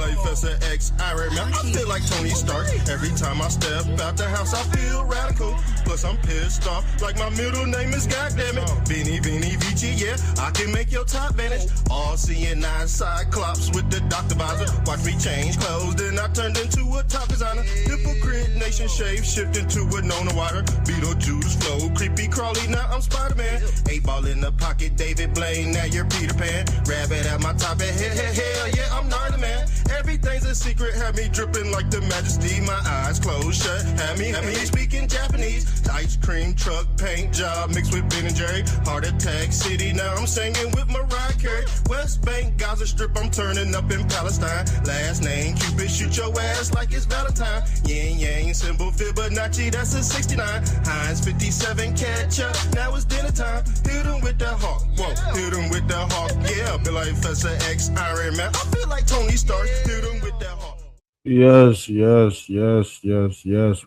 like Professor X, Iron Man. I feel like Tony Stark. Every time I step out the house, I feel radical. Plus, I'm pissed off, like my middle name is goddammit. Beanie, Beanie, Vici, yeah, I can make your top vanish. All seeing nine Cyclops with the doctor visor. Watch me change clothes, then I turned into a top designer. Hypocrite nation shape, shift into a Nona water. Beetlejuice flow, creepy crawly, now I'm Spider-Man. 8-ball in the pocket, David Blaine, now you're Peter Pan. Rabbit at my top, hell yeah, I'm gnarly, man. Everything's a secret, have me dripping like the majesty. My eyes closed shut, have me speaking Japanese. Ice cream truck, paint job, mixed with Ben and Jerry. Heart attack city, now I'm singing with Mariah Carey. West Bank, Gaza Strip, I'm turning up in Palestine. Last name, Cupid, shoot your ass like it's Valentine. Yin Yang, symbol, Fibonacci, that's a 69. Heinz 57, catch up, now it's dinner time. Hit him with the hawk, whoa, hit him with the hawk. Yeah, I feel like Professor X, Iron Man. I feel like Tony Stark, hit him with that hawk. Yes.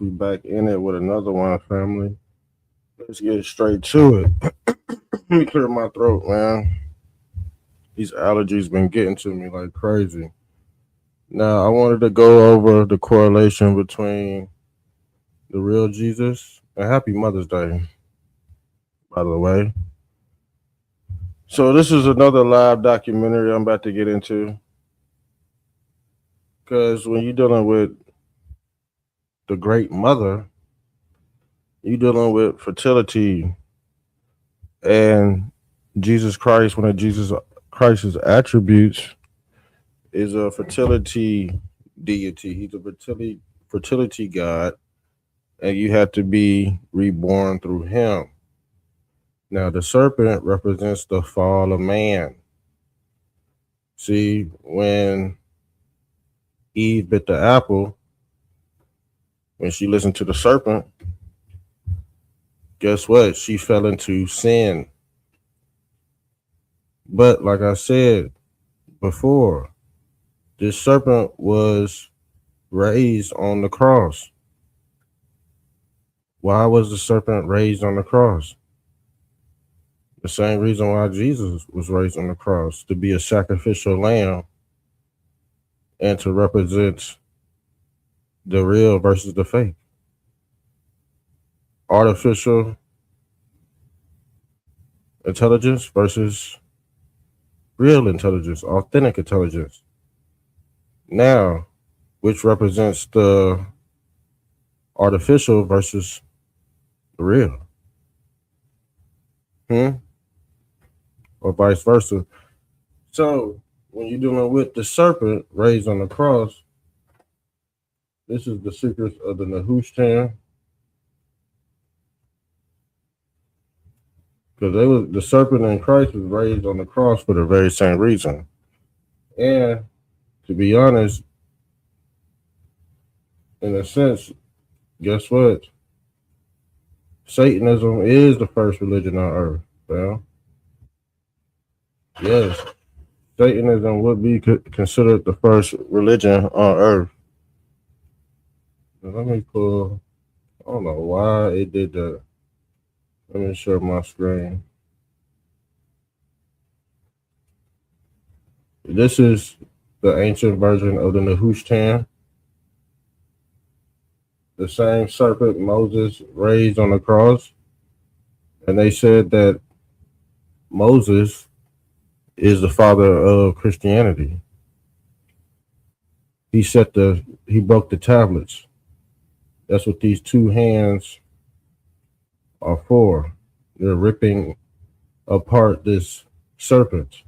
We back in it with another one, family. Let's get straight to it. Let me clear my throat, man. These allergies been getting to me like crazy. Now, I wanted to go over the correlation between the real Jesus and Happy Mother's Day, by the way. So this is another live documentary I'm about to get into. Because when you're dealing with the Great Mother, you're dealing with fertility and Jesus Christ. One of Jesus Christ's attributes is a fertility deity. He's a fertility god, and you have to be reborn through him. Now, the serpent represents the fall of man. See, when Eve bit the apple, when she listened to the serpent, guess what? She fell into sin. But like I said before, this serpent was raised on the cross. Why was the serpent raised on the cross? The same reason why Jesus was raised on the cross, to be a sacrificial lamb and to represent the real versus the fake. Artificial intelligence versus real intelligence, authentic intelligence. Now, which represents the artificial versus the real? Or vice versa. So, when you're dealing with the serpent raised on the cross, this is the secrets of the Nehushtan. Because the serpent in Christ was raised on the cross for the very same reason. And to be honest, in a sense, guess what? Satanism is the first religion on earth, well. Yes, Satanism would be considered the first religion on earth. Let me pull, I don't know why it did that. Let me share my screen. This is the ancient version of the Nehushtan. The same serpent Moses raised on the cross. And they said that Moses is the father of Christianity. He broke the tablets. That's what these two hands are for. They're ripping apart this serpent.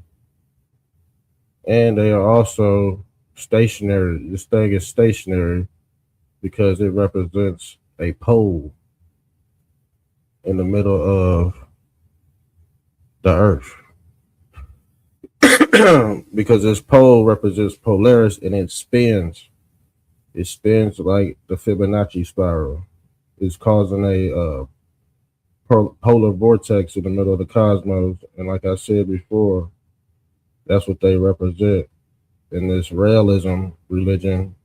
And they are also stationary. This thing is stationary because it represents a pole in the middle of the earth. Because this pole represents Polaris and it spins. It spins like the Fibonacci spiral. It's causing a polar vortex in the middle of the cosmos. And like I said before, that's what they represent in this realism religion,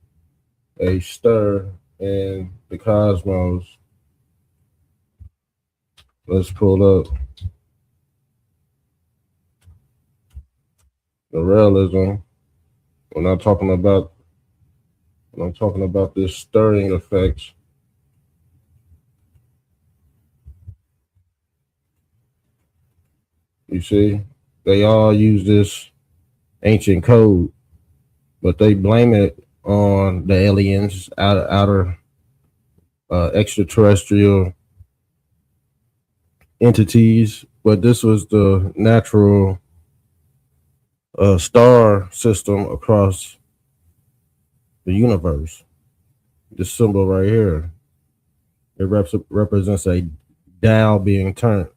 a stir in the cosmos. Let's pull up the realism. We're not talking about And I'm talking about this stirring effect. You see, they all use this ancient code, but they blame it on the aliens, outer extraterrestrial entities. But this was the natural star system across the universe. This symbol right here, it represents a dial being turned.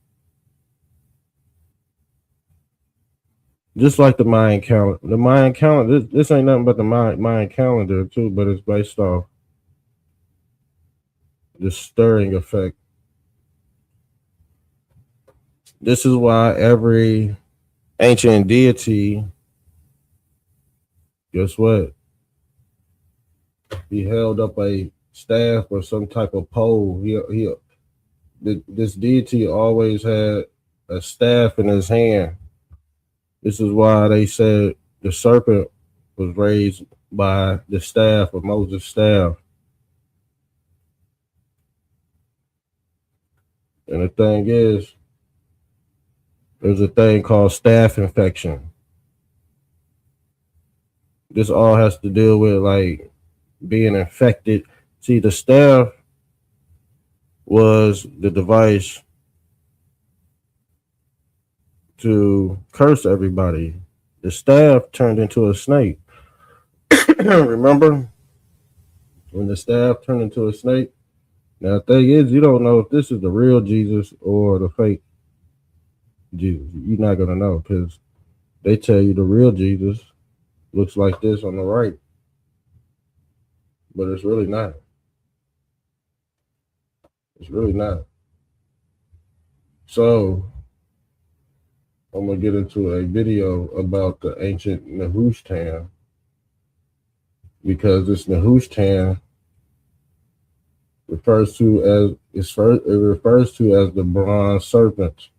Just like the Mayan calendar. The Mayan calendar, this ain't nothing but the Mayan calendar too, but it's based off the stirring effect. This is why every ancient deity, guess what? He held up a staff or some type of pole. This deity always had a staff in his hand. This is why they said the serpent was raised by the staff of Moses' staff. And the thing is, there's a thing called staph infection. This all has to deal with like being infected. See, the staff was the device to curse everybody. The staff turned into a snake. Remember when the staff turned into a snake? Now, the thing is, you don't know if this is the real Jesus or the fake Jesus. You're not going to know because they tell you the real Jesus looks like this on the right, but it's really not. It's really not. So, I'm going to get into a video about the ancient Nehushtan because this Nehushtan refers to as the bronze serpent.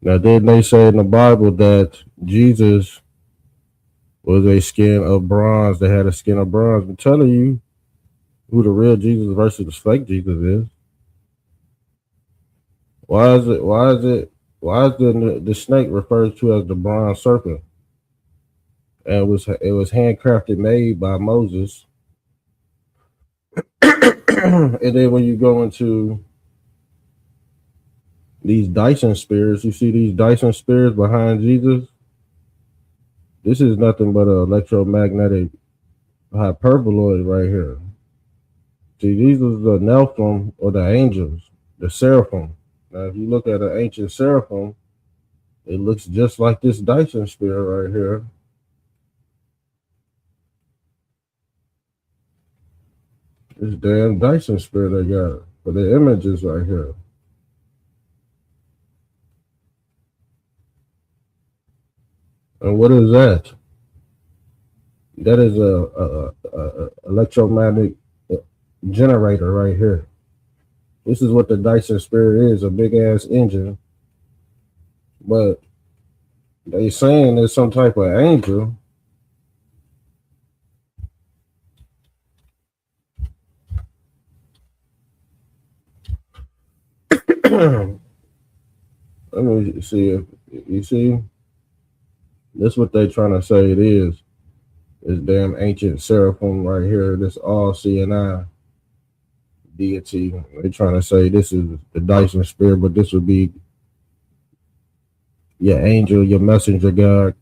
Now, didn't they say in the Bible that Jesus was a skin of bronze? They had a skin of bronze. I'm telling you who the real Jesus versus the fake Jesus is. Why is the snake referred to as the bronze serpent? And it was handcrafted, made by Moses. And then when you go into these Dyson spheres, you see these Dyson spheres behind Jesus. This is nothing but an electromagnetic hyperboloid right here. See, these are the Nephilim or the angels, the seraphim. Now, if you look at an ancient seraphim, it looks just like this Dyson sphere right here. This damn Dyson sphere they got for the images right here. And what is that? That is a electromagnetic generator right here. This is what the Dyson sphere is, a big ass engine. But they saying there's some type of angel. Let me see if you see. That's what they trying to say it is. This damn ancient seraphim right here, this all CNI deity. They trying to say this is the Dyson sphere, but this would be your angel, your messenger God.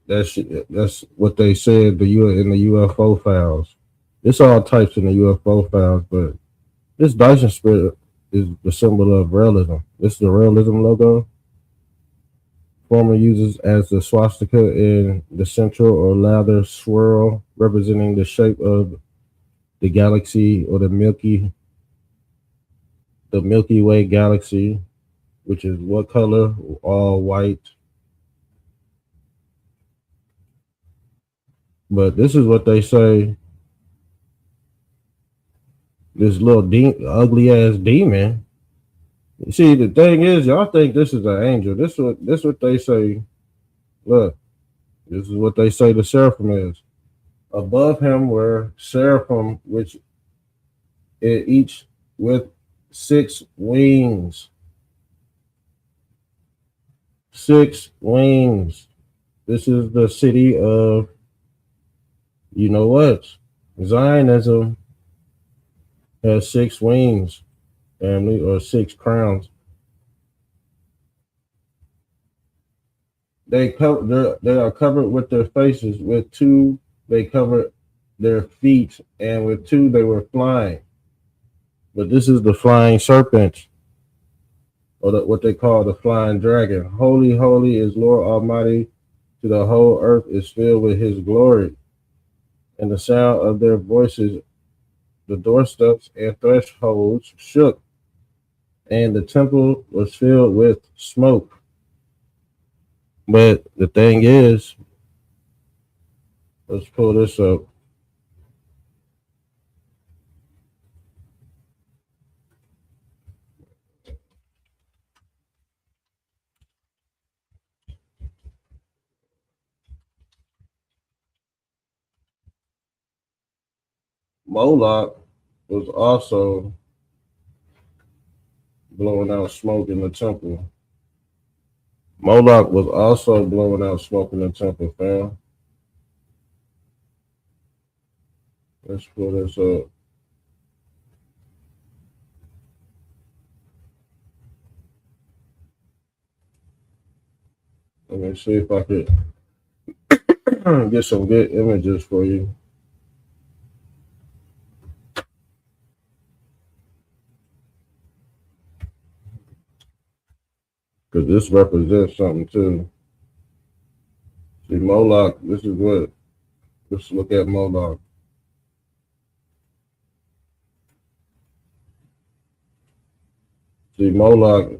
That's what they said in the UFO files. It's all types in the UFO files, but this Dyson sphere is the symbol of realism. This is the realism logo. Formerly uses as the swastika in the central or lather swirl, representing the shape of the galaxy or the Milky Way galaxy, which is what color? All white. But this is what they say. This little ugly ass demon. You see, the thing is, y'all think this is an angel. This what they say. Look, This is what they say the seraphim is. Above him were seraphim, which each with 6 wings. 6 wings. This is the city of, you know what? Zionism has 6 wings, family, or 6 crowns. They are covered with their faces. With 2, they covered their feet, and with 2, they were flying. But this is the flying serpent, or what they call the flying dragon. Holy, holy is Lord Almighty. To the whole earth is filled with His glory. And the sound of their voices, the doorsteps and thresholds shook, and the temple was filled with smoke. But the thing is, let's pull this up. Moloch was also blowing out smoke in the temple. Moloch was also blowing out smoke in the temple, fam. Let's pull this up. Let me see if I could get some good images for you. Because this represents something too. See, Moloch, this is what, let's look at Moloch. See, Moloch,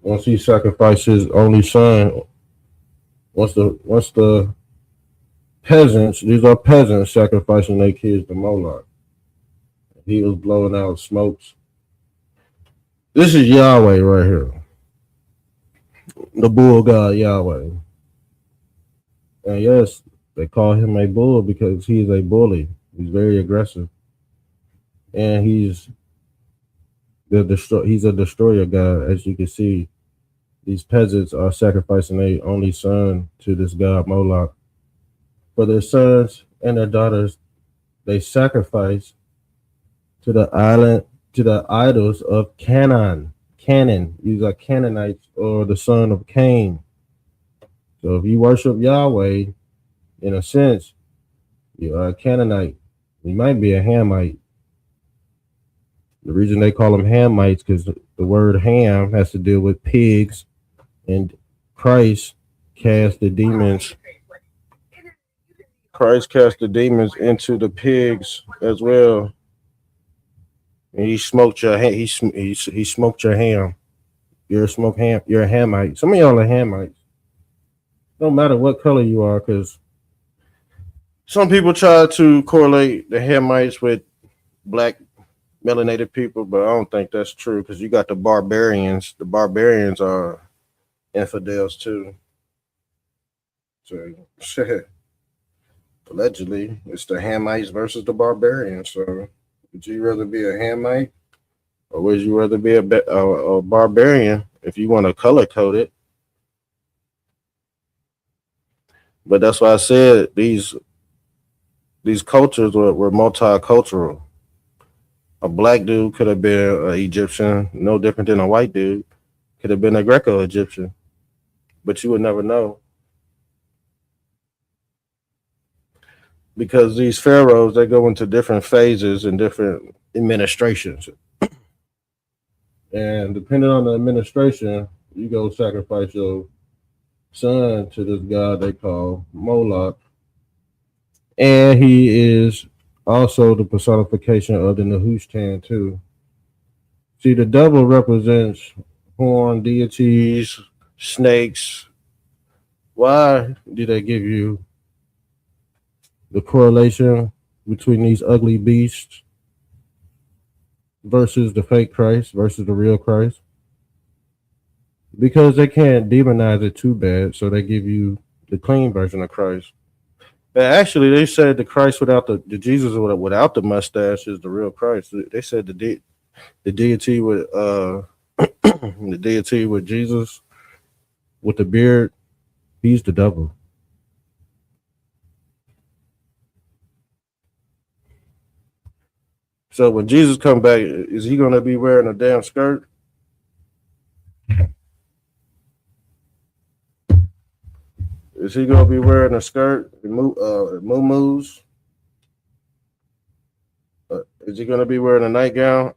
once he sacrificed his only son, once the peasants, these are peasants sacrificing their kids to Moloch, he was blowing out smokes. This is Yahweh right here, the bull god Yahweh. And yes, they call him a bull because he's a bully. He's very aggressive, and he's a destroyer god. As you can see, these peasants are sacrificing their only son to this god Moloch. For their sons and their daughters, they sacrifice to the idols of Canaan. These are Canaanites, or the son of Cain. So if you worship Yahweh, in a sense, you are a Canaanite. You might be a Hamite. The reason they call them Hamites because the word Ham has to deal with pigs, and Christ cast the demons. Christ cast the demons into the pigs as well, and he smoked your ham. He smoked your ham. You're a smoked ham. You're a Hamite. Some of y'all are Hamites. No matter what color you are, because some people try to correlate the Hamites with black melanated people, but I don't think that's true because you got the barbarians. The barbarians are infidels too. So allegedly, it's the Hamites versus the barbarians. So would you rather be a Hamite, or would you rather be a barbarian if you want to color code it? But that's why I said these cultures were multicultural. A black dude could have been an Egyptian, no different than a white dude. Could have been a Greco-Egyptian, but you would never know. Because these pharaohs, they go into different phases and different administrations. And depending on the administration, you go sacrifice your son to this god they call Moloch. And he is also the personification of the Nehushtan too. See, the devil represents horn deities, snakes. Why did they give you the correlation between these ugly beasts versus the fake Christ versus the real Christ? Because they can't demonize it too bad, so they give you the clean version of Christ. And actually, they said the Christ without the Jesus without the mustache is the real Christ. They said the deity with the deity with Jesus with the beard, he's the devil. So when Jesus come back, is he gonna be wearing a damn skirt? Is he gonna be wearing a skirt, muumuus? Is he gonna be wearing a nightgown,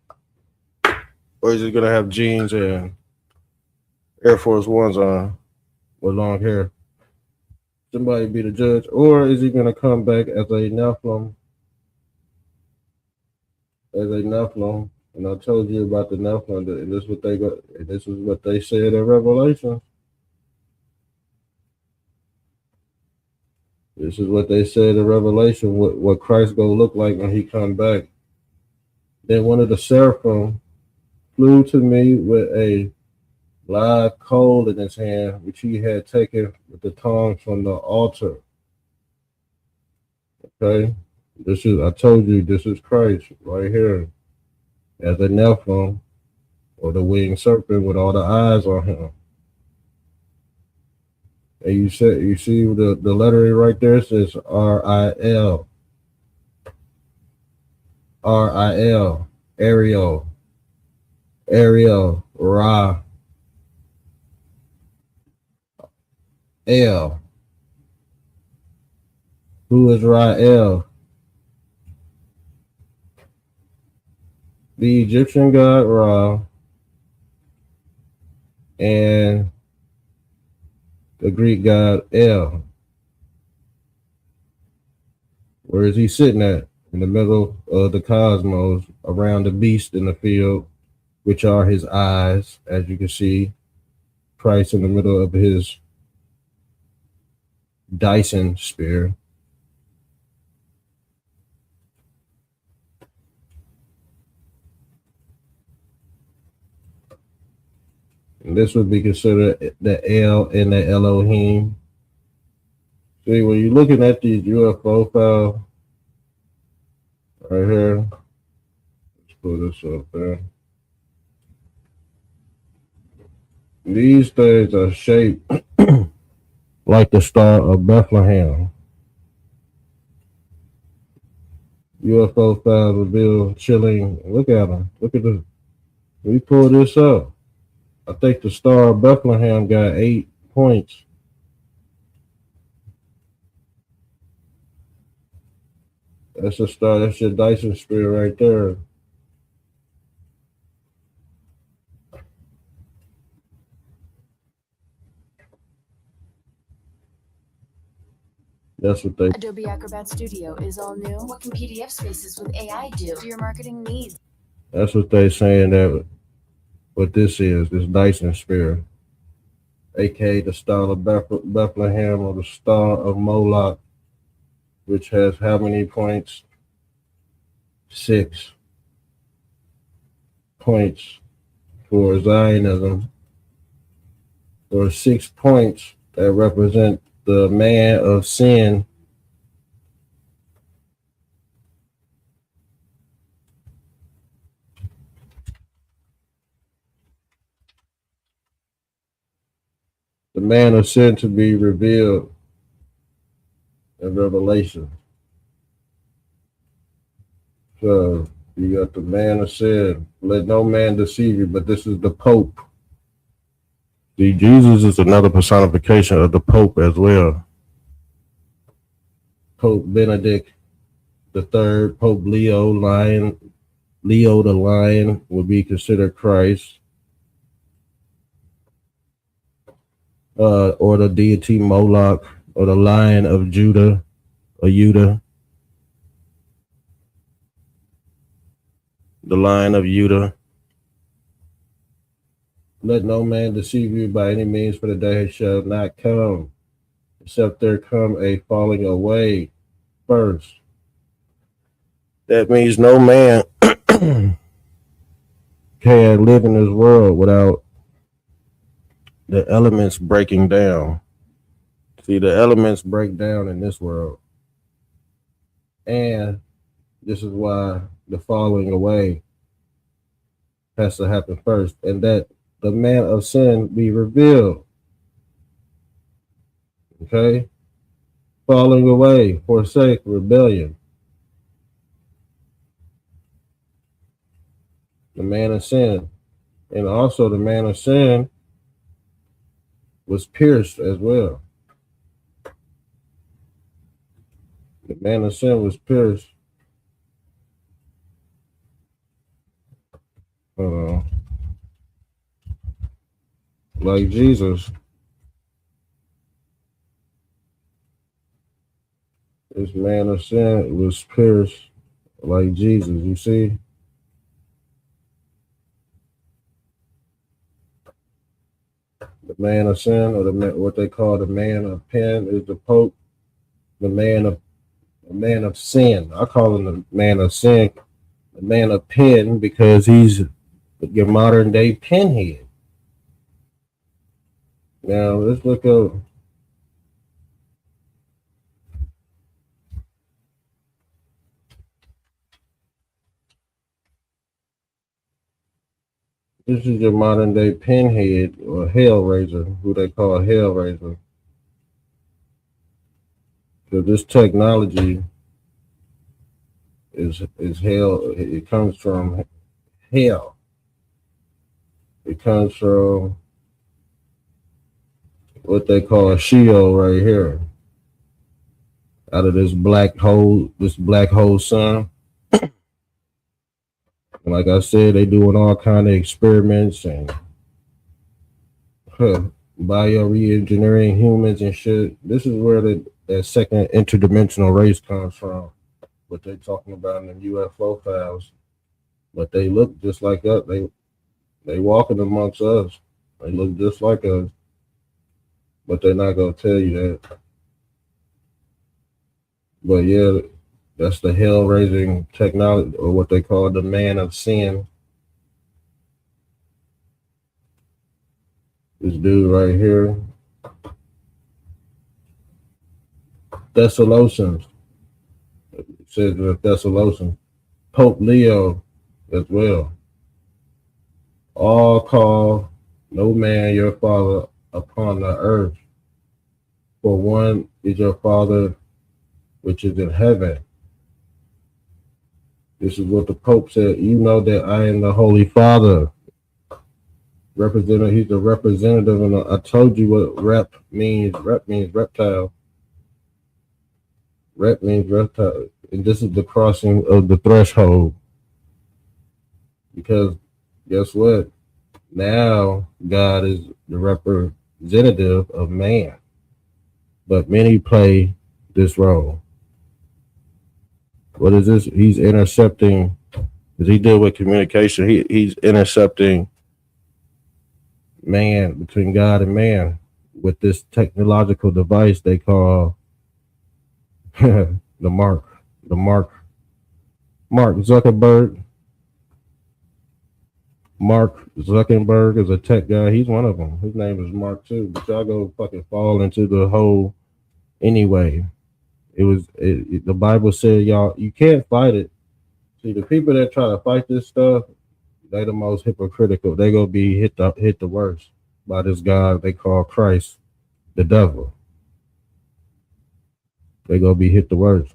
or is he gonna have jeans and Air Force Ones on with long hair? Somebody be the judge, or is he gonna come back as a Nephilim? And I told you about the Nephilim, and this is what they got. This is what they said in Revelation. This is what they said in Revelation. What Christ gonna look like when he come back. Then one of the seraphim flew to me with a live coal in his hand, which he had taken with the tongs from the altar. Okay, I told you, this is Christ right here as a Nephilim or the winged serpent with all the eyes on him. And you see the lettering right there says R-I-L, Ariel, Ra, El. Who is Rael? The Egyptian god Ra and the Greek god El. Where is he sitting at? In the middle of the cosmos, around the beast in the field, which are his eyes, as you can see. Christ in the middle of his Dyson spear. And this would be considered the El and the Elohim. See, when you're looking at these UFO files right here, let's put this up there. These things are shaped like the Star of Bethlehem. UFO files reveal chilling. Look at them. Look at this. We pull this up. I think the Star of Bethlehem got 8 points. That's a star. That's your Dyson spear right there. That's what they. Adobe Acrobat Studio is all new. What can PDF spaces with AI do for your marketing needs? That's what they're saying that what this is, this Dyson spear, aka the Star of Bethlehem or the Star of Moloch, which has how many points? 6 points for Zionism, or 6 points that represent the man of sin. The man of sin to be revealed in Revelation. So you got the man of sin. Let no man deceive you, but this is the Pope. See, Jesus is another personification of the Pope as well. Pope Benedict the Third, Pope Leo the Lion would be considered Christ. Or the deity Moloch, or the Lion of Judah, or Judah. The Lion of Judah. Let no man deceive you by any means, for the day shall not come, except there come a falling away first. That means no man can live in this world without the elements breaking down. See, the elements break down in this world. And this is why the falling away has to happen first. And that the man of sin be revealed. Okay? Falling away, forsake, rebellion. The man of sin. And also the man of sin was pierced as well. The man of sin was pierced. Like Jesus. This man of sin was pierced like Jesus, you see? The man of sin, or what they call the man of pen, is the Pope. The man of sin. I call him the man of sin, the man of pen, because he's your modern day pinhead. Now let's look up. This is your modern day pinhead or hellraiser, who they call hellraiser. So this technology is hell. It comes from hell. It comes from what they call a Sheol right here. Out of this black hole sun. Like I said, they doing all kind of experiments and bio-re-engineering humans and shit. This is where that second interdimensional race comes from. What they talking about in the UFO files. But they look just like us. They walking amongst us. They look just like us. But they're not gonna tell you that. But yeah, that's the hell-raising technology, or what they call the man of sin. This dude right here. Thessalonians. It says the Thessalonians. Pope Leo as well. All call no man your father upon the earth. For one is your Father which is in heaven. This is what the Pope said. You know that I am the Holy Father. Representative, he's the representative, and I told you what rep means. Rep means reptile. Rep means reptile. And this is the crossing of the threshold. Because guess what? Now God is the representative of man. But many play this role. What is this? He's intercepting, as he did with communication, he's intercepting man, between God and man, with this technological device they call the Mark Zuckerberg. Mark Zuckerberg is a tech guy. He's one of them. His name is Mark too. But y'all go fucking fall into the whole anyway. The Bible said, y'all, you can't fight it. See, the people that try to fight this stuff, they the most hypocritical. They gonna be hit the worst by this God they call Christ, the devil. They gonna be hit the worst.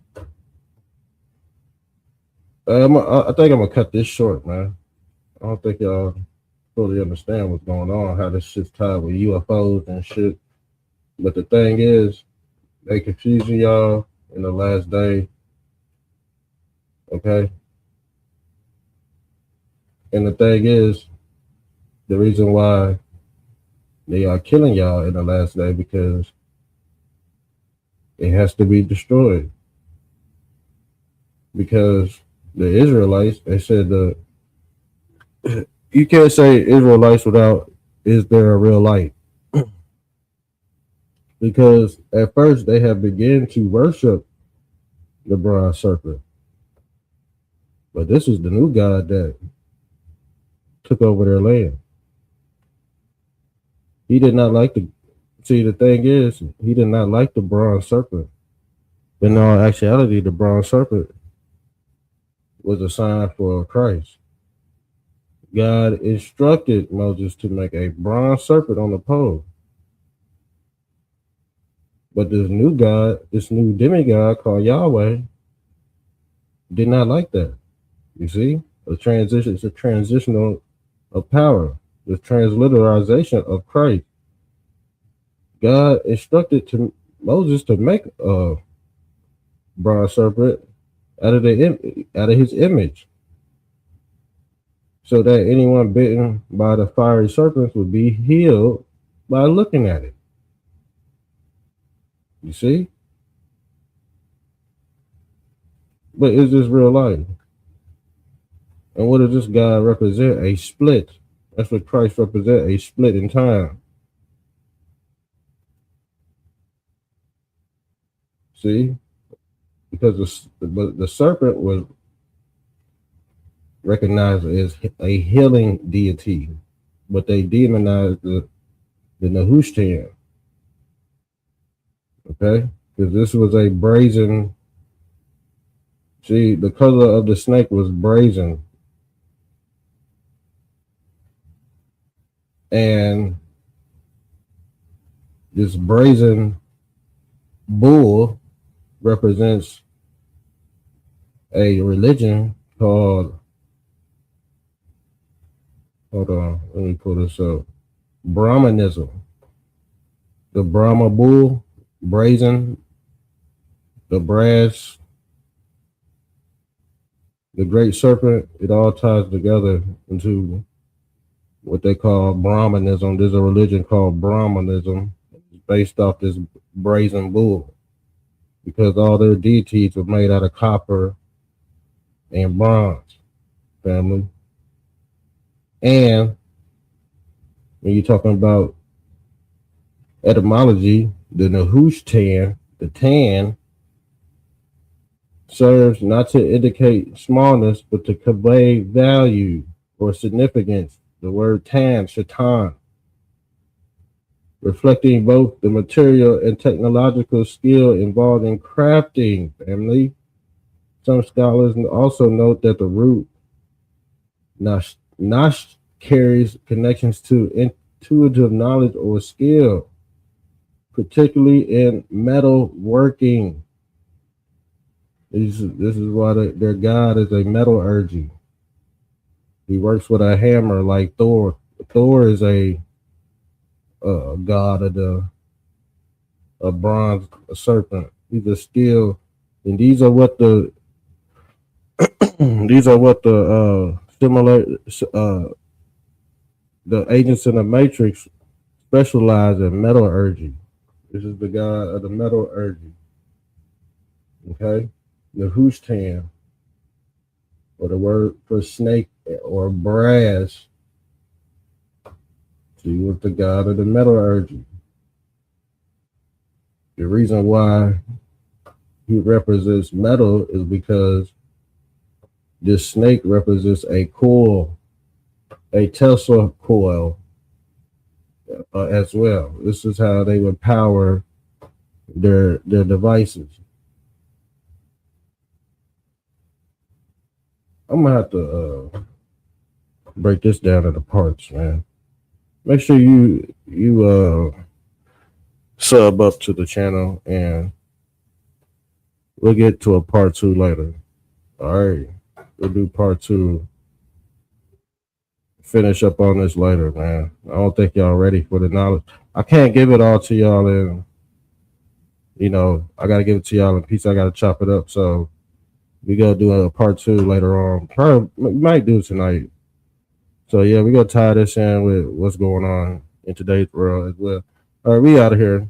I think I'm gonna cut this short, man. I don't think y'all fully understand what's going on, how this shit's tied with UFOs and shit. But the thing is, they confusing y'all in the last day. Okay? And the thing is, the reason why they are killing y'all in the last day, because it has to be destroyed. Because the Israelites, they said you can't say Israelites without, is there a real light? Because at first they have begun to worship the bronze serpent. But this is the new God that took over their land. He did not like the See, the thing is, he did not like the bronze serpent. But in all actuality, the bronze serpent was a sign for Christ. God instructed Moses to make a bronze serpent on the pole. But this new God, this new demigod called Yahweh, did not like that. You see? It's a transitional of power, the transliteration of Christ. God instructed Moses to make a bronze serpent out of his image, so that anyone bitten by the fiery serpents would be healed by looking at it. You see? But is this real life? And what does this God represent? A split. That's what Christ represents, a split in time. See? Because the serpent was recognized as a healing deity, but they demonized the Nehushtan. Okay? Because this was a brazen. See, the color of the snake was brazen. And this brazen bull represents a religion called, hold on, let me pull this up, Brahmanism. The Brahma bull, brazen, the brass, the great serpent, it all ties together into what they call Brahmanism. There's a religion called Brahmanism based off this brazen bull, because all their deities were made out of copper and bronze, family. And when you're talking about etymology, the Nehushtan, the tan, serves not to indicate smallness, but to convey value or significance. The word tan, shaitan, reflecting both the material and technological skill involved in crafting, family. Some scholars also note that the root nash carries connections to intuitive knowledge or skill, particularly in metal working. This is why their god is a metallurgy. He works with a hammer like Thor. Thor is a god of a bronze serpent. He's a steel, and these are what the the agents in the Matrix specialize in metallurgy. This is the god of the metallurgy. Okay, the Nehushtan, or the word for snake or brass. He was the god of the metallurgy. The reason why he represents metal is because this snake represents a coil, a Tesla coil as well. This is how they would power their devices. I'm gonna have to break this down into parts, man. Make sure you sub up to the channel, and we'll get to a part 2 later. All right, we'll do part 2. Finish up on this later, man. I don't think y'all ready for the knowledge. I can't give it all to y'all in, I gotta give it to y'all in piece. I gotta chop it up. So we gonna do a part 2 later on. Probably we might do it tonight. So yeah, we gonna tie this in with what's going on in today's world as well. All right, we out of here.